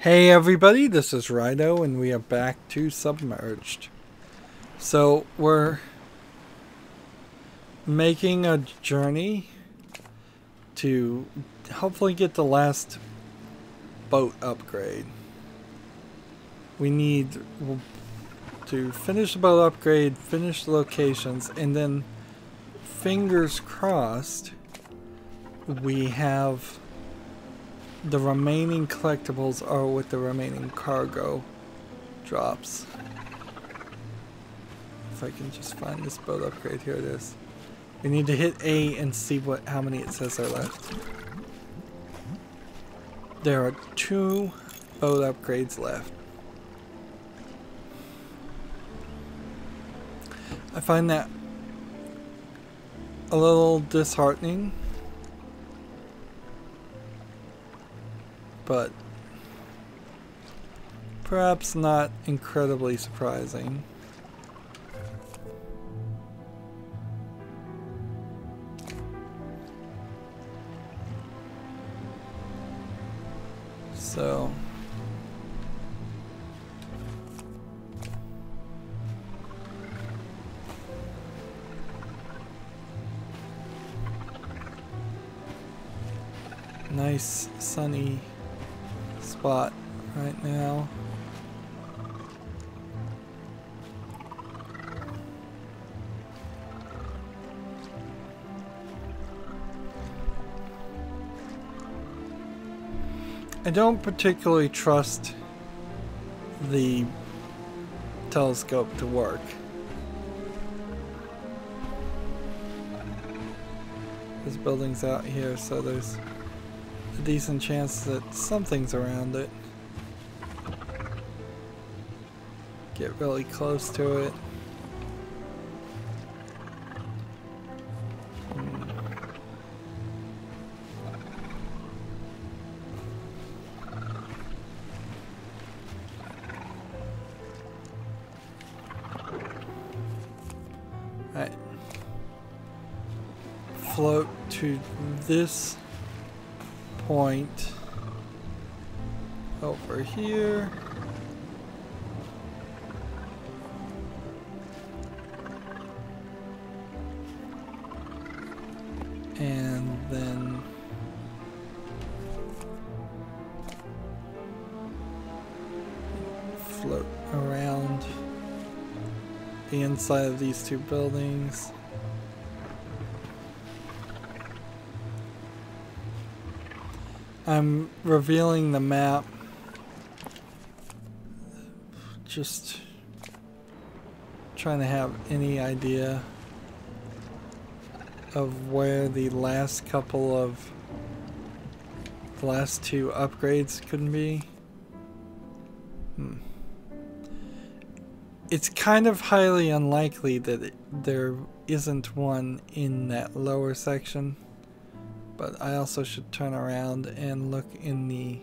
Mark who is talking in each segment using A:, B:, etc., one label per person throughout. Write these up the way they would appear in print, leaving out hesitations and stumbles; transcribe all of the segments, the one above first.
A: Hey everybody, this is Rydo and we are back to Submerged. So we're making a journey to hopefully get the last boat upgrade. We need to finish the boat upgrade, finish the locations, and then fingers crossed we have the remaining collectibles are with the remaining cargo drops. If I can just find this boat upgrade, here it is. We need to hit A and see how many it says are left. There are 2 boat upgrades left. I find that a little disheartening, but perhaps not incredibly surprising. So nice sunny spot right now. I don't particularly trust the telescope to work. This building's out here, so there's a decent chance that something's around it. Get really close to it. Alright. Float to this point over here. And then float around the inside of these 2 buildings. I'm revealing the map, just trying to have any idea of where the last 2 upgrades could be. It's kind of highly unlikely that there isn't one in that lower section, but I also should turn around and look in the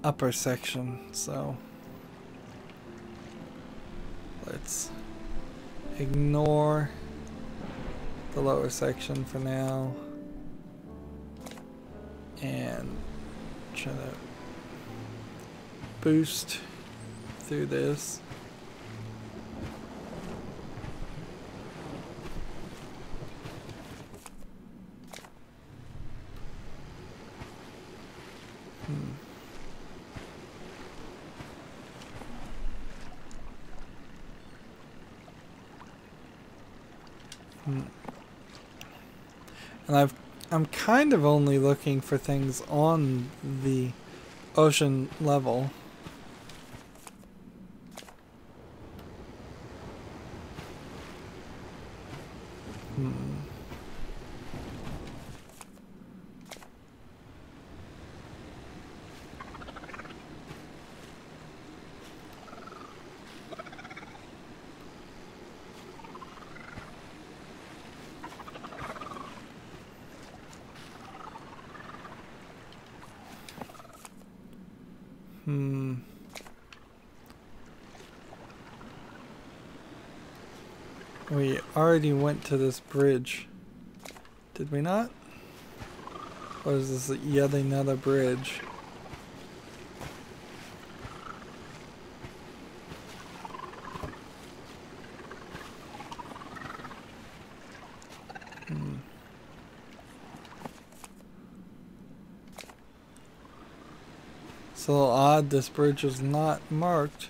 A: upper section, so let's ignore the lower section for now and try to boost through this. And I'm kind of only looking for things on the ocean level. We already went to this bridge, did we not? Or is this yet another bridge? It's a little odd this bridge is not marked.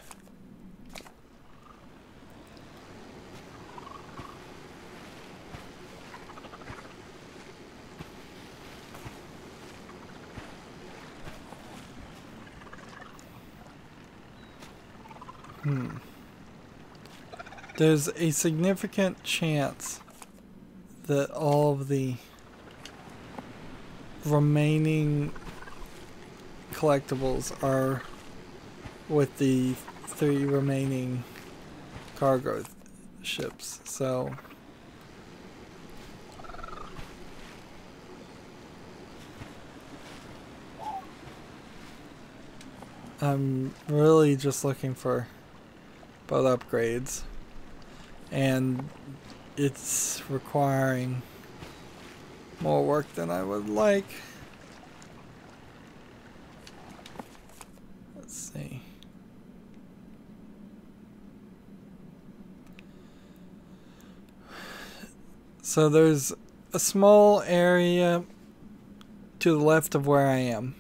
A: There's a significant chance that all of the remaining collectibles are with the 3 remaining cargo ships, so I'm really just looking for boat upgrades, and it's requiring more work than I would like. Let's see. So there's a small area to the left of where I am.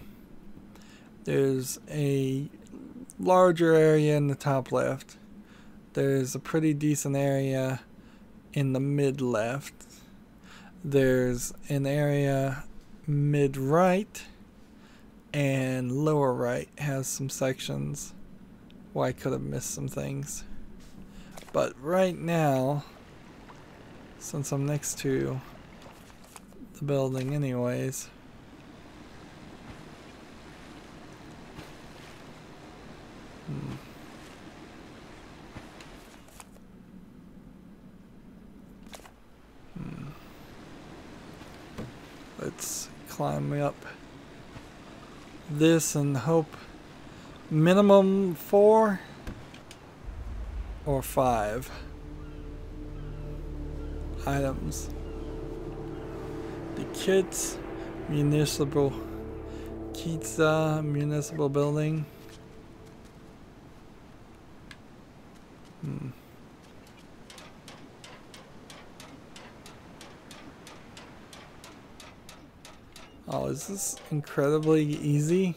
A: There's a larger area in the top left. There's a pretty decent area in the mid left. There's an area mid right, and lower right has some sections where I could have missed some things. But right now, since I'm next to the building anyways, let's climb up this and hope minimum 4 or 5 items. The kits, municipal municipal building. Oh, is this incredibly easy?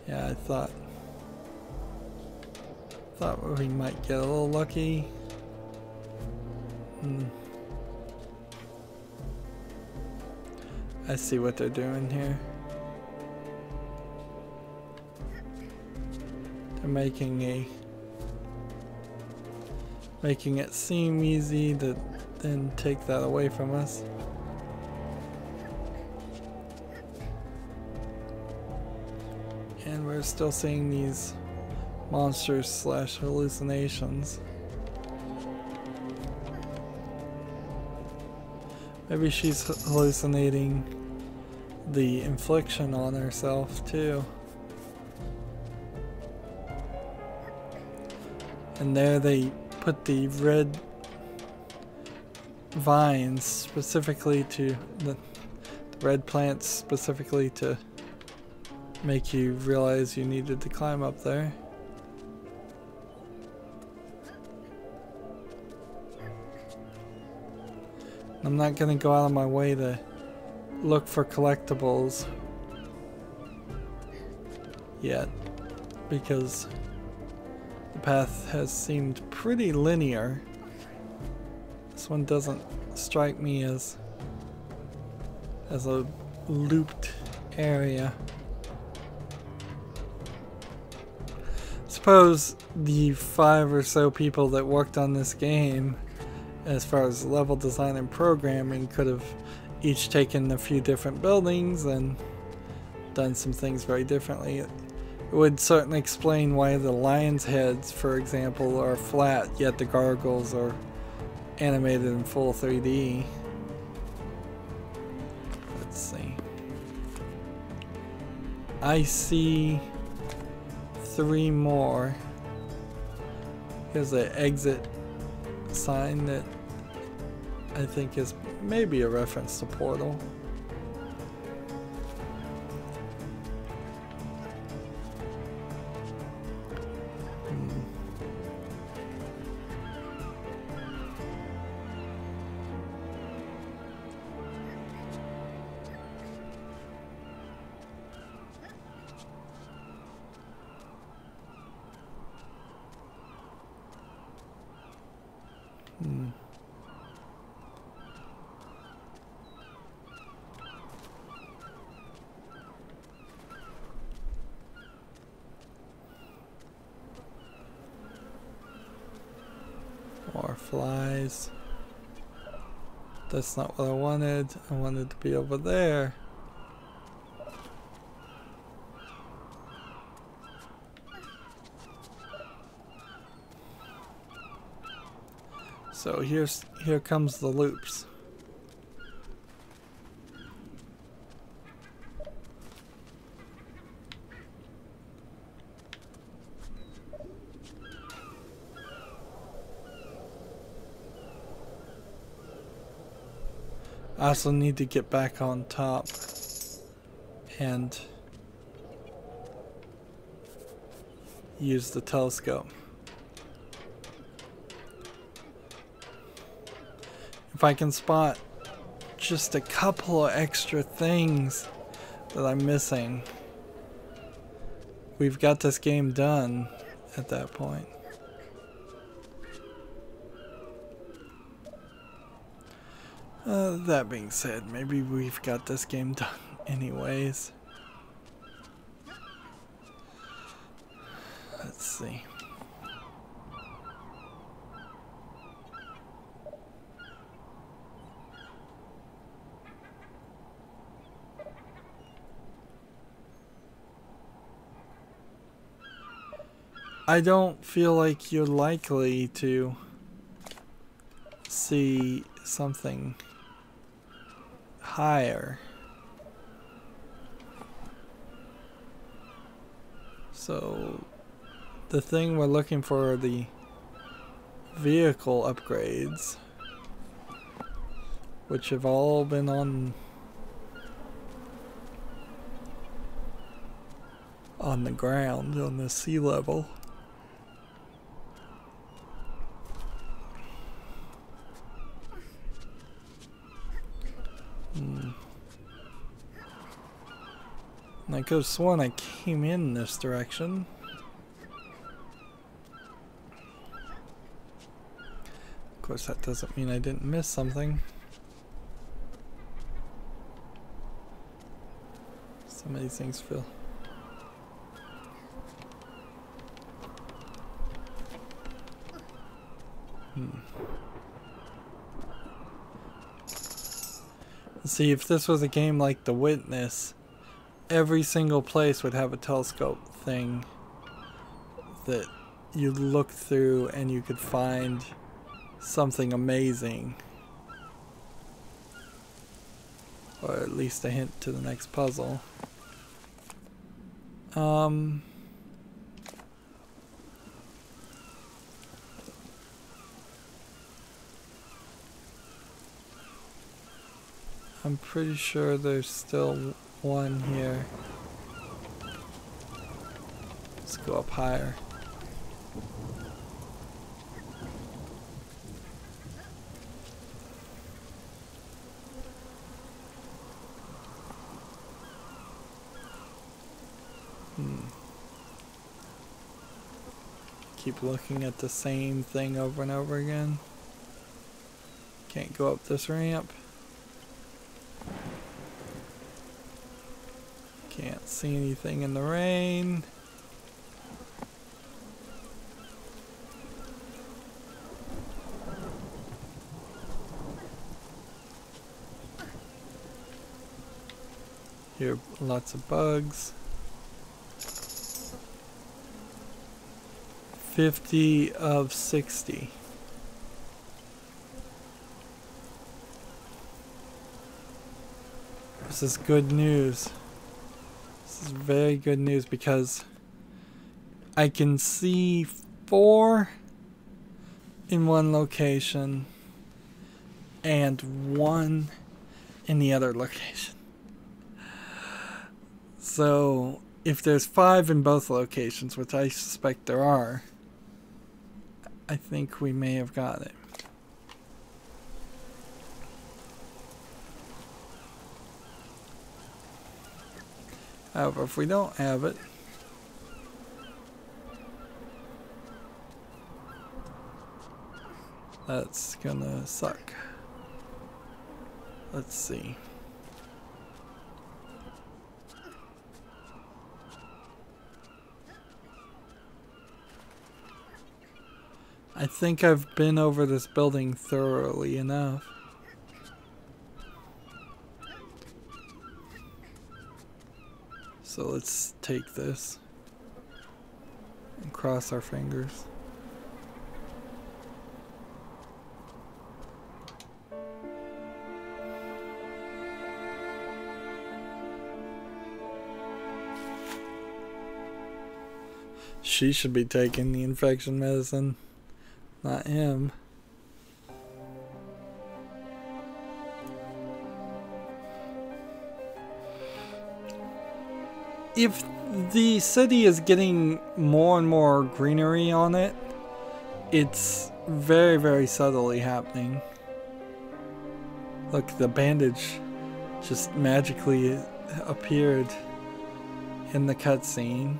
A: Yeah, I thought we might get a little lucky. I see what they're doing here. They're making it seem easy to then take that away from us. And we're still seeing these monsters slash hallucinations. Maybe she's hallucinating the infliction on herself too. And there they put the red vines specifically to the red plants specifically to make you realize you needed to climb up there. I'm not gonna go out of my way to look for collectibles yet, because the path has seemed pretty linear. This one doesn't strike me as a looped area. Suppose the 5 or so people that worked on this game, as far as level design and programming, could have each taken a few different buildings and done some things very differently. It would certainly explain why the lion's heads, for example, are flat, yet the gargoyles are animated in full 3D. Let's see. I see 3 more. Here's an exit sign that I think is maybe a reference to Portal. flies. That's not what I wanted. I wanted to be over there. So here comes the loops. I also need to get back on top and use the telescope. If I can spot just a couple of extra things that I'm missing, we've got this game done at that point. That being said, maybe we've got this game done anyways. Let's see. I don't feel like you're likely to see something higher. So the thing we're looking for are the vehicle upgrades, which have all been on the ground, on the sea level. And I could have sworn I came in this direction. Of course, that doesn't mean I didn't miss something. Some of these things feel... See, if this was a game like The Witness, every single place would have a telescope thing that you look through and you could find something amazing. Or at least a hint to the next puzzle. I'm pretty sure there's still one here. Let's go up higher. Keep looking at the same thing over and over again. Can't go up this ramp. Can't see anything in the rain. Hear lots of bugs. 50 of 60. This is good news. This is very good news because I can see 4 in one location and 1 in the other location. So if there's 5 in both locations, which I suspect there are, I think we may have got it. However, if we don't have it, that's gonna suck. Let's see. I think I've been over this building thoroughly enough. So let's take this and cross our fingers. She should be taking the infection medicine, not him. If the city is getting more and more greenery on it, it's very, very subtly happening. Look, the bandage just magically appeared in the cutscene.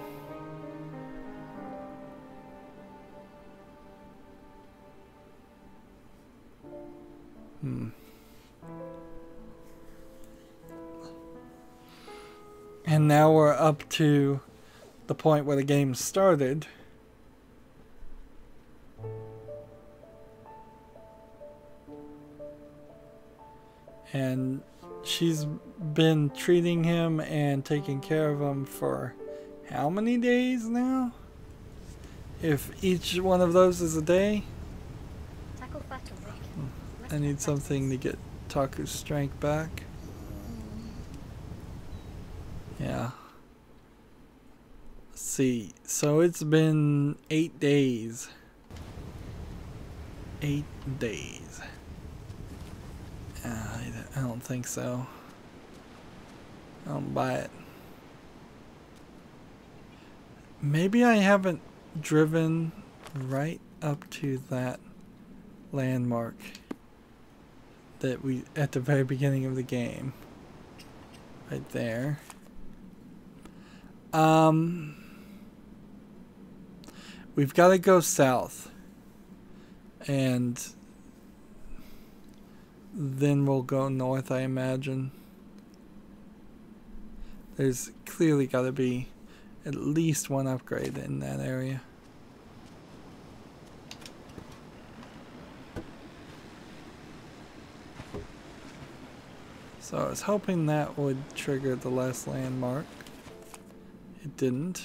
A: And now we're up to the point where the game started. And she's been treating him and taking care of him for how many days now? If each one of those is a day? I need something to get Taku's strength back. Yeah. Let's see. So it's been 8 days. 8 days. I don't think so. I don't buy it. Maybe I haven't driven right up to that landmark that we at the very beginning of the game. Right there. We've got to go south, and then we'll go north, I imagine. There's clearly got to be at least one upgrade in that area. So I was hoping that would trigger the last landmark. It didn't.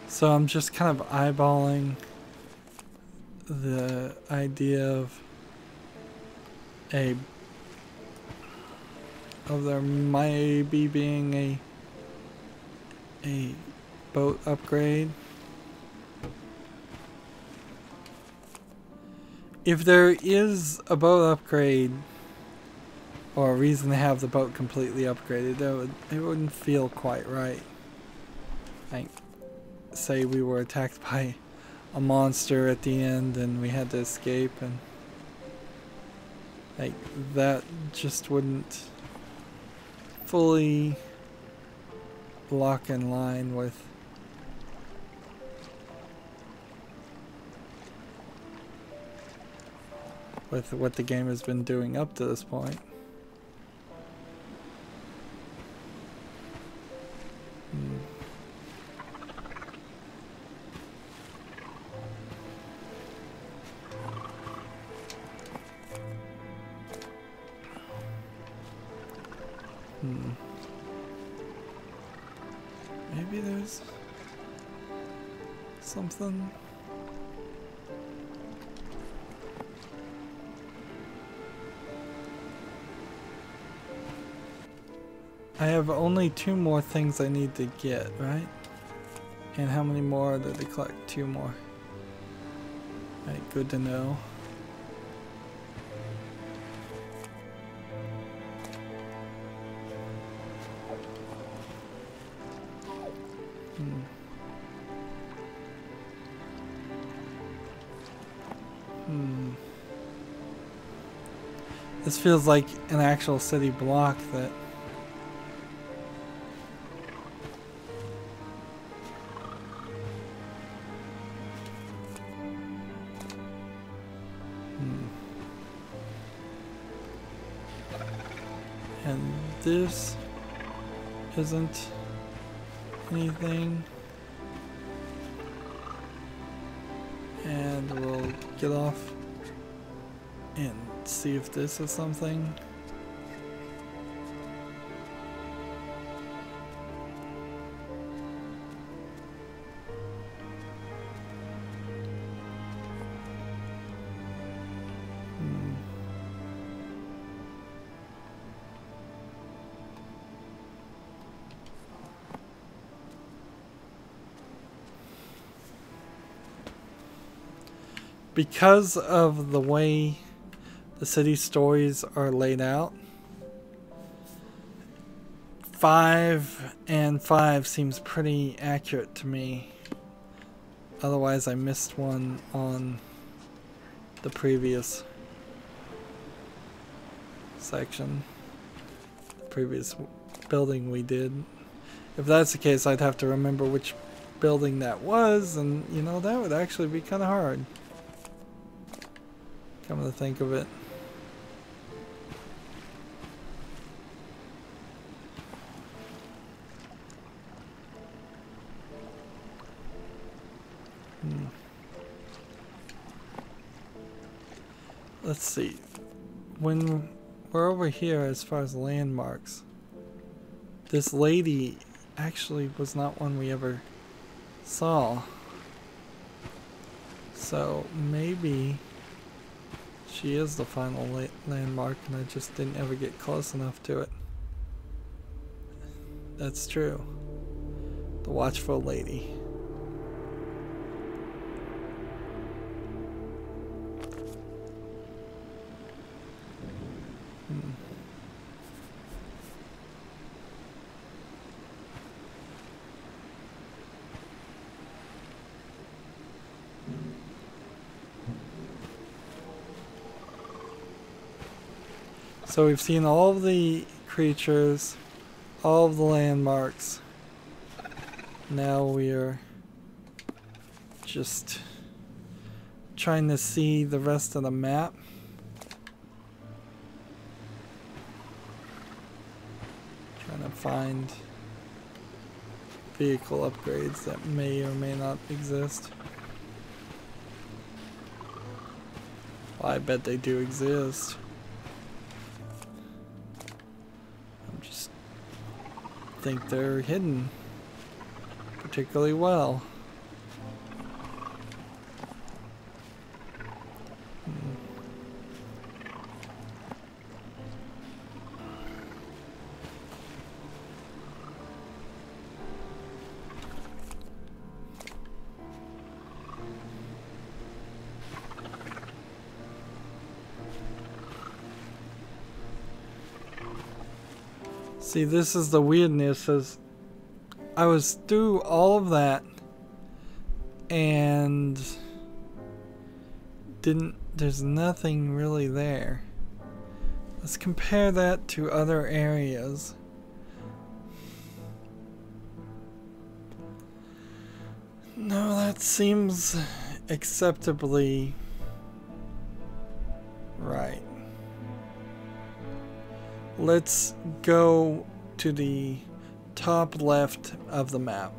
A: So I'm just kind of eyeballing the idea of there maybe being a boat upgrade. If there is a boat upgrade or a reason to have the boat completely upgraded, it wouldn't feel quite right. Like, say we were attacked by a monster at the end and we had to escape, and like that just wouldn't fully lock in line with what the game has been doing up to this point. Maybe there's something. I have only 2 more things I need to get, right? And how many more did they collect? 2 more. Right, good to know. This feels like an actual city block that And this isn't anything. And we'll get off and see if this is something. Because of the way the city stories are laid out, 5 and 5 seems pretty accurate to me. Otherwise I missed one on the previous section, the previous building we did. If that's the case, I'd have to remember which building that was, and you know, that would actually be kind of hard. Come to think of it. Let's see. When we're over here as far as landmarks, this lady actually was not one we ever saw. So maybe she is the final landmark and I just didn't ever get close enough to it. That's true. The watchful lady. So we've seen all of the creatures, all of the landmarks. Now we're just trying to see the rest of the map. Trying to find vehicle upgrades that may or may not exist. Well, I bet they do exist. Think they're hidden particularly well. See, this is the weirdness, is I was through all of that and there's nothing really there. Let's compare that to other areas. No, that seems acceptably right. Let's go to the top left of the map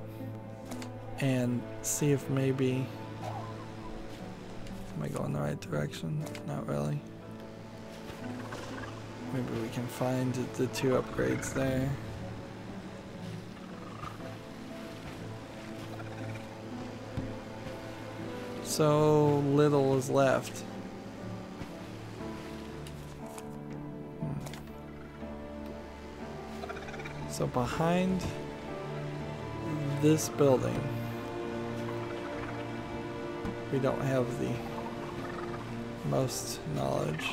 A: and see if maybe... Am I going the right direction? Not really. Maybe we can find the 2 upgrades there. So little is left. So behind this building, we don't have the most knowledge.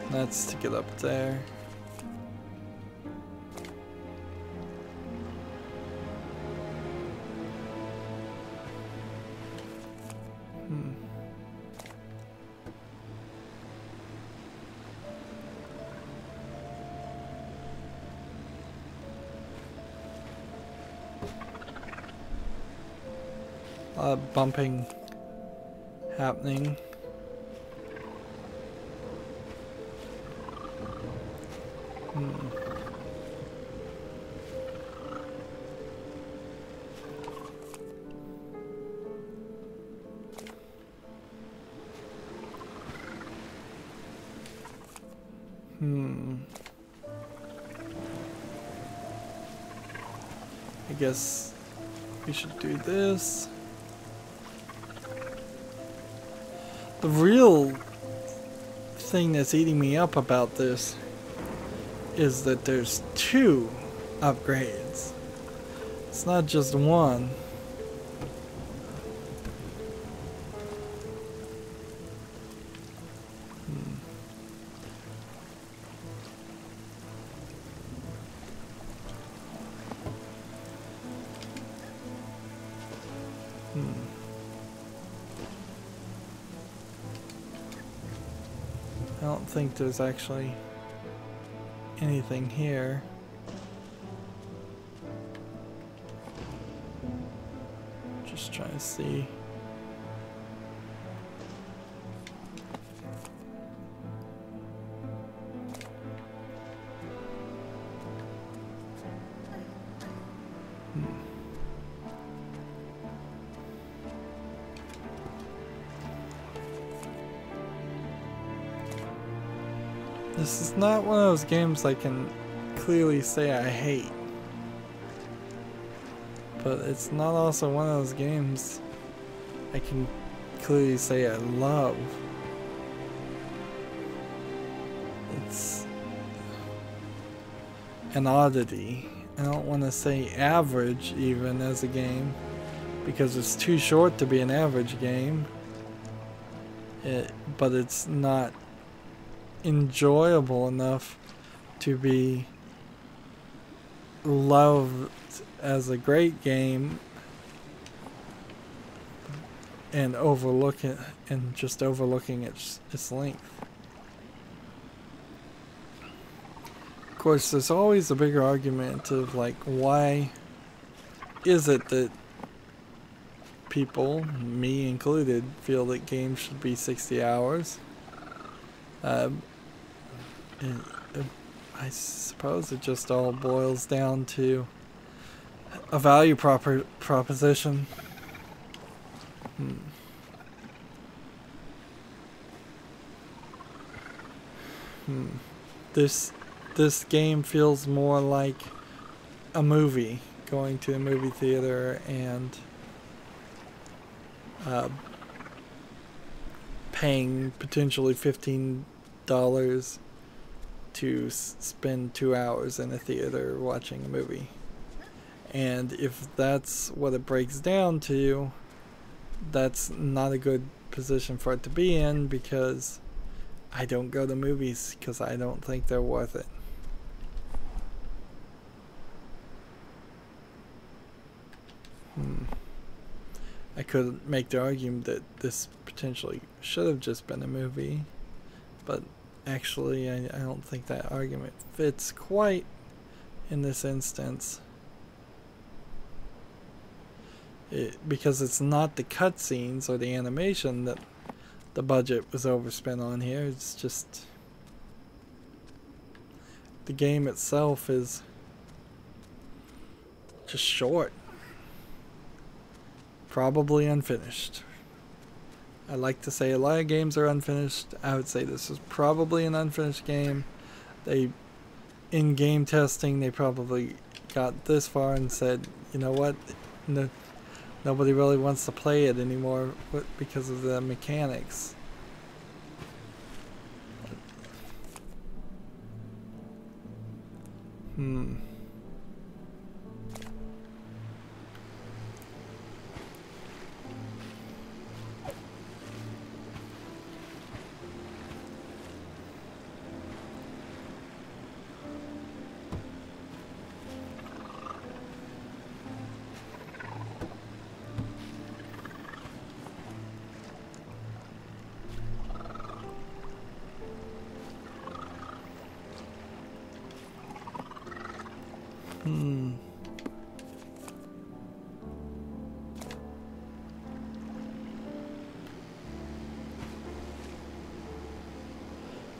A: That's to get up there. A lot of bumping happening. I guess we should do this. The real thing that's eating me up about this is that there's 2 upgrades. It's not just one. I don't think there's actually anything here. Just trying to see. This is not one of those games I can clearly say I hate. But it's not also one of those games I can clearly say I love. It's an oddity. I don't want to say average even as a game, because it's too short to be an average game. But it's not enjoyable enough to be loved as a great game and overlook it and just overlooking its length. Of course, there's always a bigger argument of like, why is it that people, me included, feel that games should be 60 hours? I suppose it just all boils down to a value proposition. This game feels more like a movie, going to a movie theater and paying potentially $15 to spend 2 hours in a theater watching a movie. And if that's what it breaks down to, that's not a good position for it to be in, because I don't go to movies because I don't think they're worth it. I could make the argument that this potentially should have just been a movie, but actually I don't think that argument fits quite in this instance. Because it's not the cutscenes or the animation that the budget was overspent on here. It's just the game itself is just short. Probably unfinished. I like to say a lot of games are unfinished. I would say this is probably an unfinished game. In game testing, they probably got this far and said, you know what, nobody really wants to play it anymore because of the mechanics.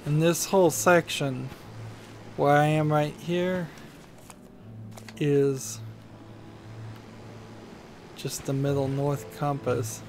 A: And this whole section where I am right here is just the middle north compass.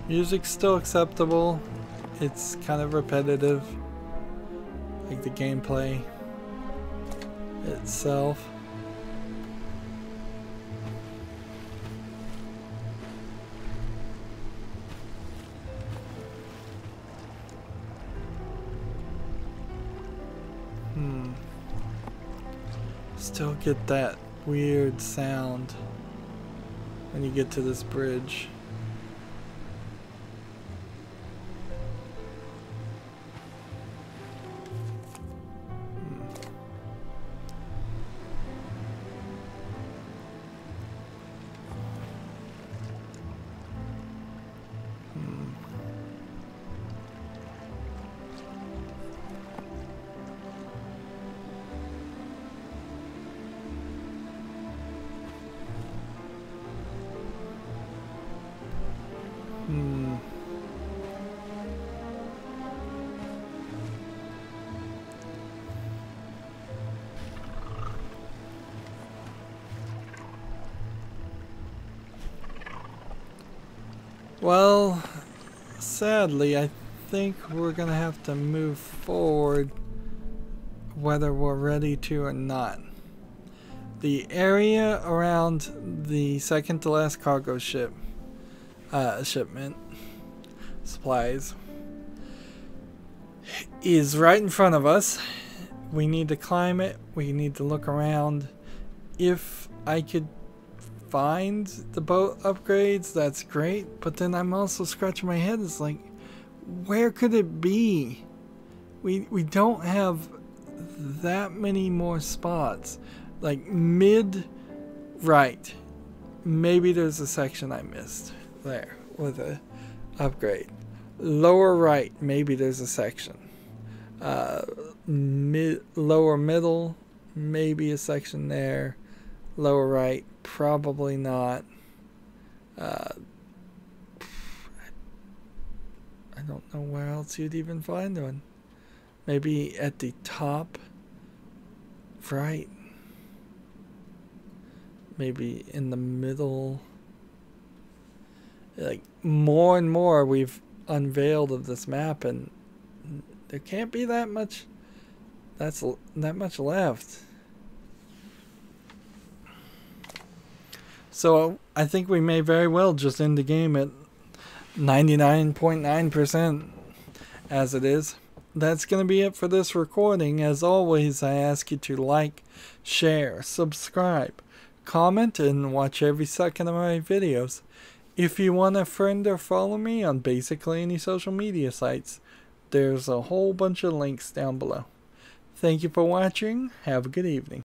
A: Music's still acceptable. It's kind of repetitive, like the gameplay itself. Still get that weird sound when you get to this bridge. Well, sadly, I think we're gonna have to move forward whether we're ready to or not. The area around the second to last cargo shipment supplies is right in front of us. We need to climb it. We need to look around. If I could find the boat upgrades, that's great, but then I'm also scratching my head. It's like, where could it be? We don't have that many more spots. Like mid right, maybe there's a section I missed there with a upgrade. Lower right, maybe there's a section. Lower middle, maybe a section there. Lower right, probably not. I don't know where else you'd even find one. Maybe at the top right. Maybe in the middle. Like more and more we've unveiled of this map, and there can't be that much left. So I think we may very well just end the game at 99.9% as it is. That's going to be it for this recording. As always, I ask you to like, share, subscribe, comment, and watch every second of my videos. If you want to friend or follow me on basically any social media sites, there's a whole bunch of links down below. Thank you for watching. Have a good evening.